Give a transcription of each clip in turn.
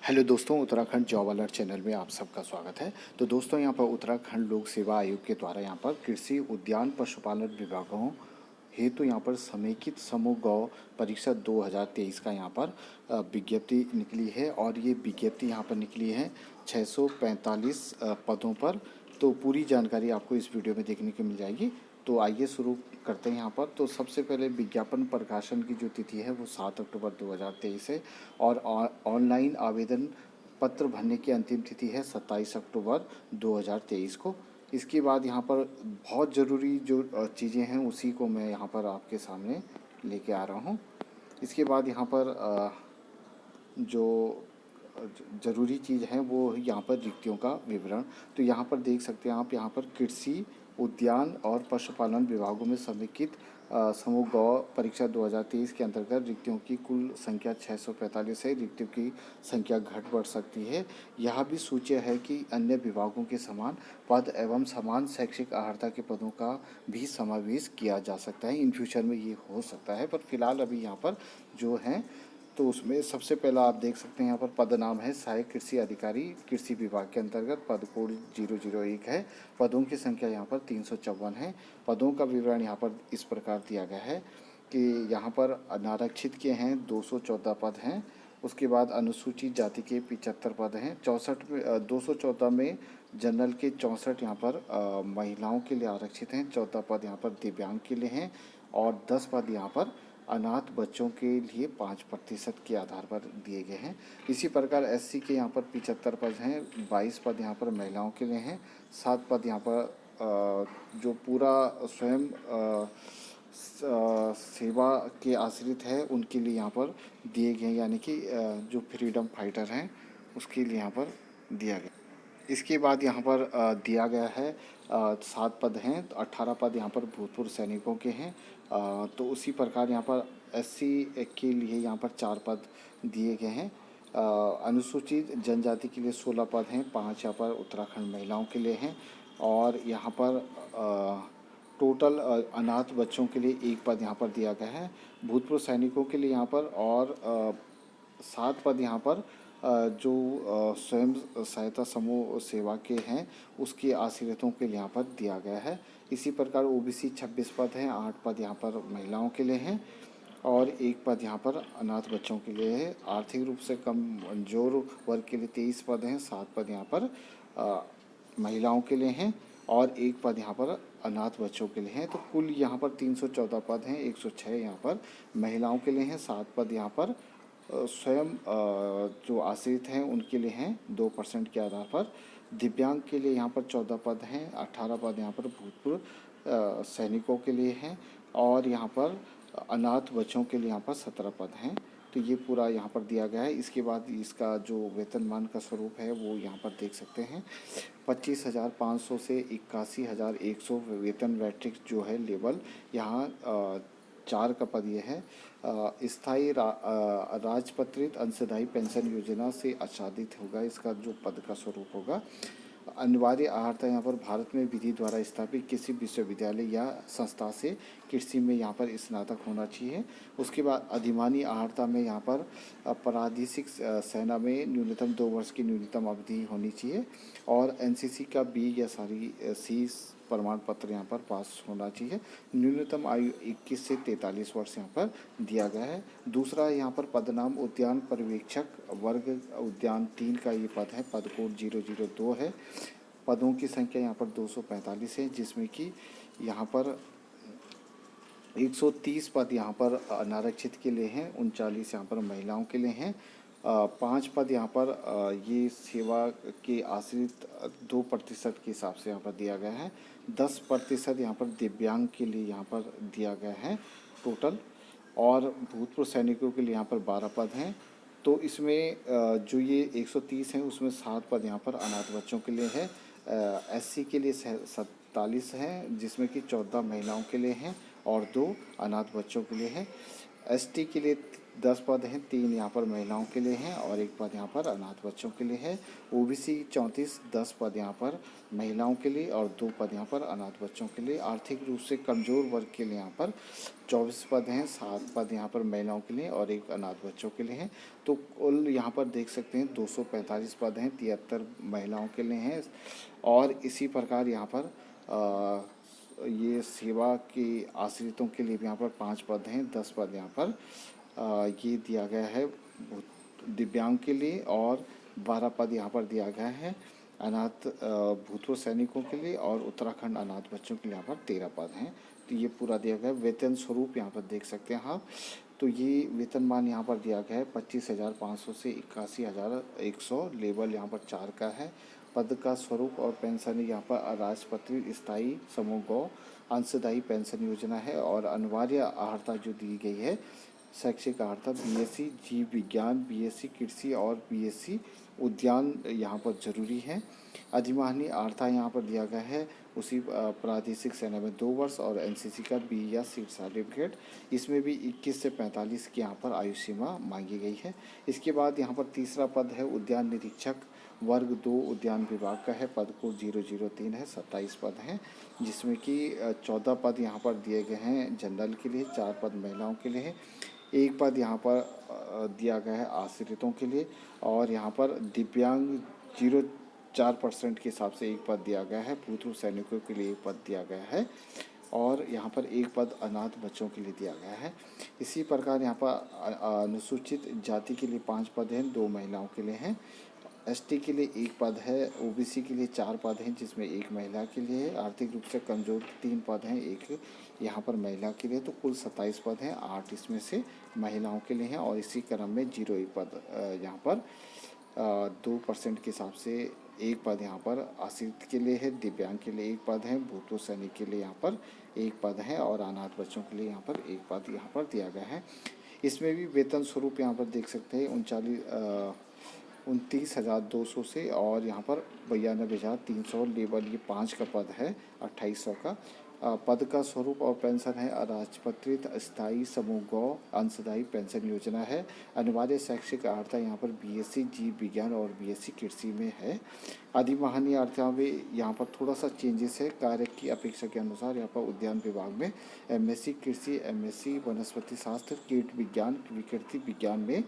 Hello दोस्तों, Uttarakhand job alert channel में आप सबका स्वागत है। तो दोस्तों, यहाँ पर उत्तराखंड लोक सेवा आयोग के द्वारा यहाँ पर कृषि उद्यान पशुपालन विभागों हेतु यहाँ पर समेकित समूह गौ परीक्षा 2023 का यहाँ पर विज्ञप्ति निकली है और ये विज्ञप्ति यहाँ पर निकली है 645 पदों पर। तो पूरी जानकारी आपको इस वीडियो में देखने को मिल जाएगी। तो आइए शुरू करते हैं यहाँ पर। तो सबसे पहले विज्ञापन प्रकाशन की जो तिथि है वो 7 अक्टूबर 2023 है और ऑनलाइन आवेदन पत्र भरने की अंतिम तिथि है 27 अक्टूबर 2023 को। इसके बाद यहाँ पर बहुत ज़रूरी जो चीज़ें हैं उसी को मैं यहाँ पर आपके सामने लेके आ रहा हूँ। इसके बाद यहाँ पर जो ज़रूरी चीज़ है वो यहाँ पर रिक्तियों का विवरण। तो यहाँ पर देख सकते हैं आप, यहाँ पर कृषि उद्यान और पशुपालन विभागों में समेकित समूह गौ परीक्षा 2023 के अंतर्गत रिक्तियों की कुल संख्या 645 है। रिक्तियों की संख्या घट बढ़ सकती है। यह भी सूच्य है कि अन्य विभागों के समान पद एवं समान शैक्षिक अर्हता के पदों का भी समावेश किया जा सकता है। इन फ्यूचर में ये हो सकता है, पर फिलहाल अभी यहाँ पर जो है तो उसमें सबसे पहला आप देख सकते हैं यहाँ पर पद नाम है सहायक कृषि अधिकारी, कृषि विभाग के अंतर्गत पद कोड 001 है। पदों की संख्या यहाँ पर 354 है। पदों का विवरण यहाँ पर इस प्रकार दिया गया है कि यहाँ पर अनारक्षित के हैं 214 पद हैं। उसके बाद अनुसूचित जाति के 75 पद हैं। 214 में जनरल के 64 यहाँ पर महिलाओं के लिए आरक्षित हैं। 14 पद यहाँ पर दिव्यांग के लिए हैं और 10 पद यहाँ पर अनाथ बच्चों के लिए 5% के आधार पर दिए गए हैं। इसी प्रकार एससी के यहाँ पर 75 पद हैं। 22 पद यहाँ पर महिलाओं के लिए हैं। 7 पद यहाँ पर जो पूरा स्वयं सेवा के आश्रित है उनके लिए यहाँ पर दिए गए हैं, यानी कि जो फ्रीडम फाइटर हैं उसके लिए यहाँ पर दिया गया। इसके बाद यहाँ पर दिया गया है 7 पद हैं। तो 18 पद यहाँ पर भूतपूर्व सैनिकों के हैं। तो उसी प्रकार यहाँ पर एससी के लिए यहाँ पर 4 पद दिए गए हैं। अनुसूचित जनजाति के लिए 16 पद हैं। 5 यहाँ पर उत्तराखंड महिलाओं के लिए हैं और यहाँ पर टोटल अनाथ बच्चों के लिए 1 पद यहाँ पर दिया गया है। भूतपूर्व सैनिकों के लिए यहाँ पर और 7 पद यहाँ पर जो स्वयं सहायता समूह सेवा के हैं उसके आश्रितों के लिए यहाँ पर दिया गया है। इसी प्रकार ओबीसी 26 पद हैं। 8 पद यहाँ पर महिलाओं के लिए हैं और 1 पद यहाँ पर अनाथ बच्चों के लिए है। आर्थिक रूप से कमजोर वर्ग के लिए 23 पद हैं। 7 पद यहाँ पर महिलाओं के लिए हैं और 1 पद यहाँ पर अनाथ बच्चों के लिए हैं। तो कुल यहाँ पर 314 पद हैं। 106 यहाँ पर महिलाओं के लिए हैं। 7 पद यहाँ पर स्वयं जो आश्रित हैं उनके लिए हैं 2% के आधार पर। दिव्यांग के लिए यहाँ पर 14 पद हैं। 18 पद यहाँ पर भूतपूर्व सैनिकों के लिए हैं और यहाँ पर अनाथ बच्चों के लिए यहाँ पर 17 पद हैं। तो ये पूरा यहाँ पर दिया गया है। इसके बाद इसका जो वेतनमान का स्वरूप है वो यहाँ पर देख सकते हैं। 25,500 से 81,100 वेतन मैट्रिक्स जो है लेवल यहाँ 4 का पद ये है। स्थायी राजपत्रित अंशदायी पेंशन योजना से आच्छादित होगा इसका जो पद का स्वरूप होगा। अनिवार्य अर्हता यहाँ पर भारत में विधि द्वारा स्थापित किसी विश्वविद्यालय या संस्था से कृषि में यहाँ पर स्नातक होना चाहिए। उसके बाद अधिमानी अर्हता में यहाँ पर प्रादेशिक सेना में न्यूनतम 2 वर्ष की न्यूनतम अवधि होनी चाहिए और एनसीसी का बी या सी प्रमाण पत्र यहाँ पर पास होना चाहिए। न्यूनतम आयु 21 से 43 वर्ष यहाँ पर दिया गया है। दूसरा यहाँ पर पदनाम उद्यान पर्यवेक्षक वर्ग उद्यान 3 का ये पद है। पद कोड 002 है। पदों की संख्या यहाँ पर 245 है, जिसमें कि यहाँ पर 130 पद यहाँ पर अनारक्षित के लिए हैं। 39 यहाँ पर महिलाओं के लिए हैं। 5 पद यहाँ पर ये सेवा के आश्रित 2% के हिसाब से यहाँ पर दिया गया है। 10% यहाँ पर दिव्यांग के लिए यहाँ पर दिया गया है टोटल, और भूतपूर्व सैनिकों के लिए यहाँ पर 12 पद हैं। तो इसमें जो ये 130 हैं उसमें 7 पद यहाँ पर अनाथ बच्चों के लिए है। एससी के लिए 47 हैं, जिसमें कि 14 महिलाओं के लिए हैं और 2 अनाथ बच्चों के लिए हैं। एसटी के लिए 10 पद हैं, 3 यहाँ पर महिलाओं के लिए हैं और 1 पद यहाँ पर अनाथ बच्चों के लिए है। ओबीसी 34, 10 पद यहाँ पर महिलाओं के लिए और 2 पद यहाँ पर अनाथ बच्चों के लिए। आर्थिक रूप से कमज़ोर वर्ग के लिए यहाँ पर 24 पद हैं, 7 पद यहाँ पर महिलाओं के लिए और 1 अनाथ बच्चों के लिए हैं। तो कुल यहाँ पर देख सकते हैं 245 पद हैं, 73 महिलाओं के लिए हैं और इसी प्रकार यहाँ पर ये सेवा के आश्रितों के लिए भी यहाँ पर 5 पद हैं, 10 पद यहाँ पर ये दिया गया है दिव्यांग के लिए और 12 पद यहाँ पर दिया गया है अनाथ भूतपूर्व सैनिकों के लिए और उत्तराखंड अनाथ बच्चों के लिए यहाँ पर 13 पद हैं। तो ये पूरा दिया गया है। वेतन स्वरूप यहाँ पर देख सकते हैं आप। तो ये वेतनमान यहाँ पर दिया गया है 25,500 से 81,100। लेवल यहाँ पर 4 का है। पद का स्वरूप और पेंशन यहाँ पर अराजपत्रित स्थायी समूह गौ अंशदायी पेंशन योजना है और अनिवार्य अर्हता जो दी गई है शैक्षिक अर्हता बीएससी जीव विज्ञान, बीएससी कृषि और बीएससी उद्यान यहाँ पर जरूरी है। अधिमानी अर्हता यहाँ पर दिया गया है उसी प्रादेशिक सेना में 2 वर्ष और एनसीसी का बी या सी सर्टिफिकेट। इसमें भी 21 से 45 की यहाँ पर आयु सीमा मांगी गई है। इसके बाद यहाँ पर तीसरा पद है उद्यान निरीक्षक वर्ग 2 उद्यान विभाग का है। पद कोड 003 है। 27 पद हैं जिसमें कि 14 पद यहाँ पर दिए गए हैं जनरल के लिए, 4 पद महिलाओं के लिए है, 1 पद यहाँ पर दिया गया है आश्रितों के लिए और यहाँ पर दिव्यांग 0.4% के हिसाब से 1 पद दिया गया है। भूतपूर्व सैनिकों के लिए 1 पद दिया गया है और यहाँ पर 1 पद अनाथ बच्चों के लिए दिया गया है। इसी प्रकार यहाँ पर अनुसूचित जाति के लिए 5 पद हैं, 2 महिलाओं के लिए हैं। एसटी के लिए 1 पद है। ओबीसी के लिए 4 पद हैं जिसमें 1 महिला के लिए है। आर्थिक रूप से कमजोर 3 पद हैं, 1 यहाँ पर महिला के लिए। तो कुल 27 पद हैं, 8 इसमें से महिलाओं के लिए हैं और इसी क्रम में 0 पद यहाँ पर 2% के हिसाब से 1 पद यहाँ पर आश्रित के लिए है। दिव्यांग के लिए 1 पद है। भूतपूर्व सैनिक के लिए यहाँ पर 1 पद है और अनाथ बच्चों के लिए यहाँ पर 1 पद यहाँ पर दिया गया है। इसमें भी वेतन स्वरूप यहाँ पर देख सकते हैं 29,200 से और यहाँ पर 92,300। लेवल ये 5 का पद है, 2800 का। पद का स्वरूप और पेंशन है अराजपत्रित स्थायी समूह गौ अंशदायी पेंशन योजना है। अनिवार्य शैक्षिक अर्हता यहाँ पर बीएससी जीव विज्ञान और बीएससी कृषि में है। अधिमानी अर्हता में यहाँ पर थोड़ा सा चेंजेस है कार्य की अपेक्षा के अनुसार। यहाँ पर उद्यान विभाग में एमएससी कृषि, एमएससी वनस्पति शास्त्र, कीट विज्ञान, विकृति विज्ञान में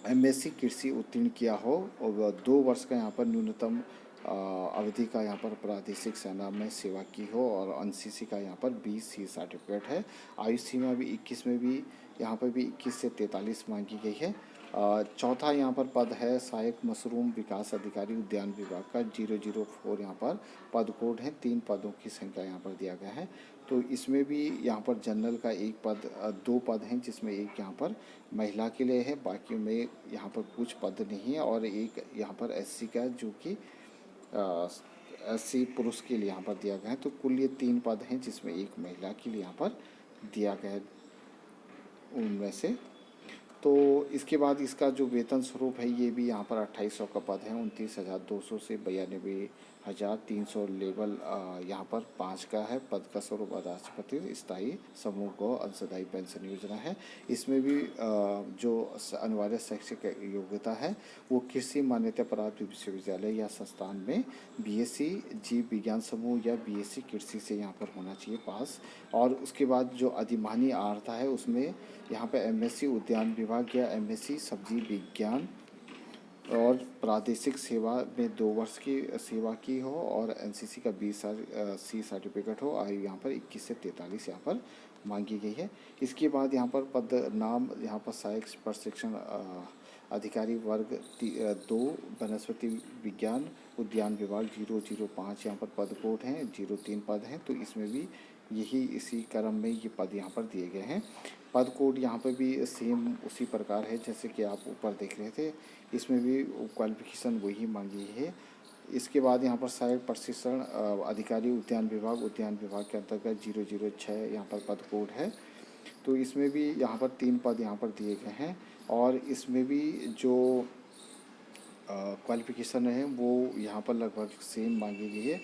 एमएससी कृषि उत्तीर्ण किया हो और 2 वर्ष का यहाँ पर न्यूनतम अवधि का यहाँ पर प्रादेशिक सेना में सेवा की हो और एनसीसी का यहाँ पर 20 सी सर्टिफिकेट है। आयु सीमा भी 21 में भी यहाँ पर भी 21 से 43 मांगी गई है। चौथा यहाँ पर पद है सहायक मशरूम विकास अधिकारी उद्यान विभाग का 004 यहाँ पर पद कोड है। 3 पदों की संख्या यहाँ पर दिया गया है। तो इसमें भी यहाँ पर जनरल का 1 पद 2 पद हैं जिसमें 1 यहाँ पर महिला के लिए है, बाकी में यहाँ पर कुछ पद नहीं है और 1 यहाँ पर एससी का जो कि एससी पुरुष के लिए यहाँ पर दिया गया है। तो कुल ये 3 पद हैं जिसमें 1 महिला के लिए यहाँ पर दिया गया है उनमें से। तो इसके बाद इसका जो वेतन स्वरूप है ये भी यहाँ पर 2800 का पद है। 29,200 से 92,300। लेवल यहाँ पर 5 का है। पद का स्वरूप अराजपत्रित स्थायी समूह गौ अंशदायी पेंशन योजना है। इसमें भी जो अनिवार्य शैक्षिक योग्यता है वो कृषि मान्यता प्राप्त विश्वविद्यालय या संस्थान में बीएससी जीव विज्ञान समूह या बीएससी कृषि से यहाँ पर होना चाहिए पास। और उसके बाद जो अधिमानी अर्हता है उसमें यहाँ पे एमएससी उद्यान विभाग या एमएससी सब्जी विज्ञान और प्रादेशिक सेवा में 2 वर्ष की सेवा की हो और एनसीसी का 20 सी सर्टिफिकेट हो। आयु यहाँ पर 21 से 43 यहाँ पर मांगी गई है। इसके बाद यहाँ पर पद नाम यहाँ पर सहायक प्रशिक्षण अधिकारी वर्ग 2 वनस्पति विज्ञान उद्यान विभाग 005 यहाँ पर पद कोड हैं। 03 पद हैं। तो इसमें भी यही इसी क्रम में ये पद यहाँ पर दिए गए हैं। पद कोड यहाँ पर भी सेम उसी प्रकार है जैसे कि आप ऊपर देख रहे थे। इसमें भी क्वालिफिकेशन वही मांगी है। इसके बाद यहाँ पर सहायक प्रशिक्षण अधिकारी उद्यान विभाग के अंतर्गत 006 यहाँ पर पद कोड है। तो इसमें भी यहाँ पर 3 पद यहाँ पर दिए गए हैं और इसमें भी जो क्वालिफिकेशन है वो यहाँ पर लगभग सेम मांगी गई है।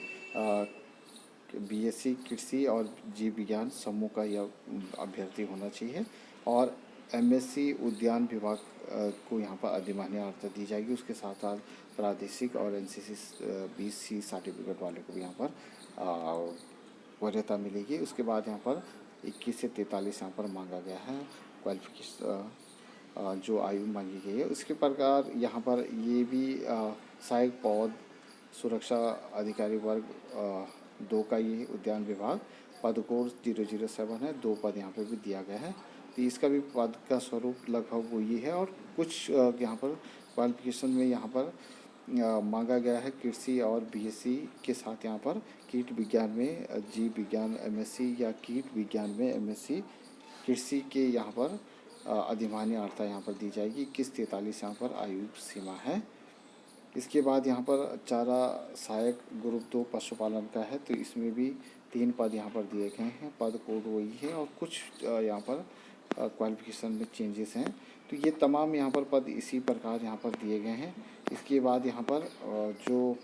बीएससी कृषि और जीव विज्ञान समूह का यह अभ्यर्थी होना चाहिए और एमएससी उद्यान विभाग को यहाँ पर अधिमान्य अर्हता दी जाएगी। उसके साथ साथ प्रादेशिक और एनसीसी बीसी सर्टिफिकेट वाले को भी यहाँ पर वरीयता मिलेगी। उसके बाद यहाँ पर 21 से 43 यहाँ पर मांगा गया है क्वालिफिकेशन, जो आयु मांगी गई है। उसके प्रकार यहाँ पर ये भी सहायक पौध सुरक्षा अधिकारी वर्ग 2 का ये उद्यान विभाग पद कोड 007 है। 2 पद यहाँ पर भी दिया गया है। तो इसका भी पद का स्वरूप लगभग वही है। और कुछ यहाँ पर क्वालिफिकेशन में यहाँ पर मांगा गया है कृषि और बीएससी के साथ यहाँ पर कीट विज्ञान में जीव विज्ञान एमएससी या कीट विज्ञान में एमएससी कृषि के यहाँ पर अधिमान्य अर्हता यहाँ पर दी जाएगी। 21-43 यहाँ पर आयु सीमा है। इसके बाद यहाँ पर चारा सहायक ग्रुप 2 पशुपालन का है। तो इसमें भी 3 पद यहाँ पर दिए गए हैं। पद कोड वही है और कुछ यहाँ पर क्वालिफिकेशन में चेंजेस हैं। तो ये तमाम यहाँ पर पद इसी प्रकार यहाँ पर दिए गए हैं। इसके बाद यहाँ पर जो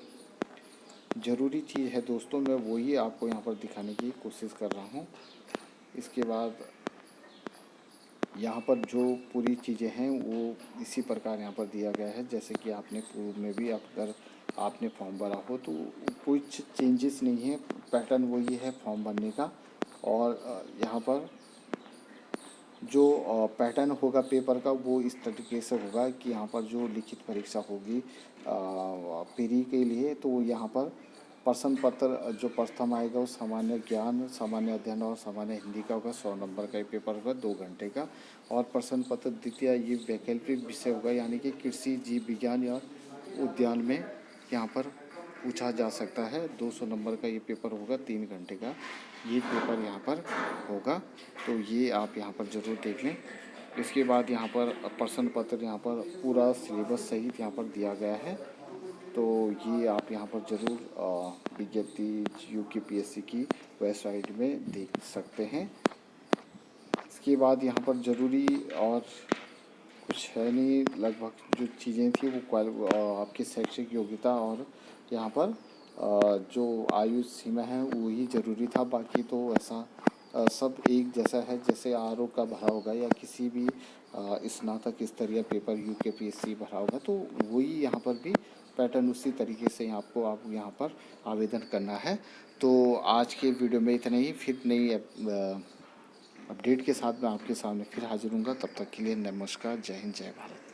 ज़रूरी चीज़ है दोस्तों, मैं वही आपको यहाँ पर दिखाने की कोशिश कर रहा हूँ। इसके बाद यहाँ पर जो पूरी चीज़ें हैं वो इसी प्रकार यहाँ पर दिया गया है। जैसे कि आपने पूर्व में भी अगर आपने फॉर्म भरा हो तो कुछ चेंजेस नहीं है, पैटर्न वही है फॉर्म भरने का। और यहाँ पर जो पैटर्न होगा पेपर का वो इस तरीके से होगा कि यहाँ पर जो लिखित परीक्षा होगी प्री के लिए, तो यहाँ पर प्रश्न पत्र जो प्रथम आएगा वो सामान्य ज्ञान, सामान्य अध्ययन और सामान्य हिंदी का होगा। 100 नंबर का ये पेपर होगा 2 घंटे का। और प्रश्न पत्र द्वितीय ये वैकल्पिक विषय होगा, यानी कि कृषि जीव विज्ञान या उद्यान में यहाँ पर पूछा जा सकता है। 200 नंबर का ये पेपर होगा, 3 घंटे का ये पेपर यहाँ पर होगा। तो ये आप यहाँ पर ज़रूर देख लें। इसके बाद यहाँ पर प्रश्न पत्र यहाँ पर पूरा सिलेबस सहित यहाँ पर दिया गया है। तो ये आप यहाँ पर ज़रूर विज्ञप्ति यूकेपीएससी की वेबसाइट में देख सकते हैं। इसके बाद यहाँ पर ज़रूरी और कुछ है नहीं, लगभग जो चीज़ें थी वो आपकी शैक्षिक योग्यता और यहाँ पर जो आयु सीमा है वही ज़रूरी था। बाकी तो ऐसा सब एक जैसा है, जैसे आरओ का भरा होगा या किसी भी स्नातक स्तरीय पेपर यूकेपीएससी भरा होगा, तो वही यहाँ पर भी पैटर्न उसी तरीके से आपको यहाँ पर आवेदन करना है। तो आज के वीडियो में इतना ही। फिर नई अपडेट के साथ मैं आपके सामने फिर हाजिर हूँगा। तब तक के लिए नमस्कार, जय हिंद, जय भारत।